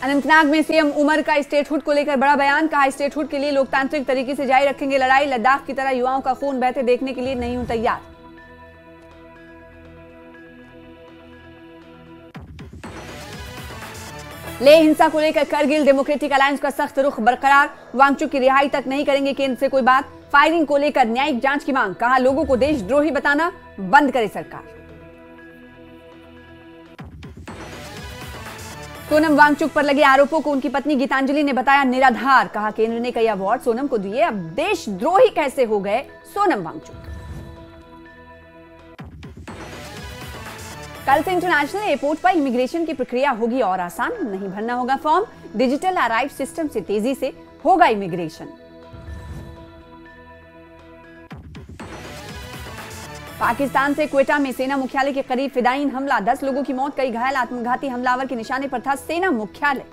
अनंतनाग में सीएम उमर का स्टेटहुड को लेकर बड़ा बयान। कहा, स्टेटहुड के लिए लोकतांत्रिक तरीके से जारी रखेंगे लड़ाई। लद्दाख की तरह युवाओं का खून बहते देखने के लिए नहीं हूं तैयार। ले हिंसा को लेकर करगिल डेमोक्रेटिक अलायंस का सख्त रुख बरकरार। वांगचुक की रिहाई तक नहीं करेंगे केंद्र से कोई बात। फायरिंग को लेकर न्यायिक जांच की मांग। कहा, लोगों को देशद्रोही बताना बंद करे सरकार। सोनम वांगचुक पर लगे आरोपों को उनकी पत्नी गीतांजलि ने बताया निराधार। कहा, केंद्र ने कई अवार्ड सोनम को दिए, अब देशद्रोही कैसे हो गए सोनम वांगचुक। कल से इंटरनेशनल एयरपोर्ट पर इमिग्रेशन की प्रक्रिया होगी और आसान। नहीं भरना होगा फॉर्म, डिजिटल अराइव सिस्टम से तेजी से होगा इमिग्रेशन। पाकिस्तान से क्वेटा में सेना मुख्यालय के करीब फिदायीन हमला। 10 लोगों की मौत, कई घायल। आत्मघाती हमलावर के निशाने पर था सेना मुख्यालय।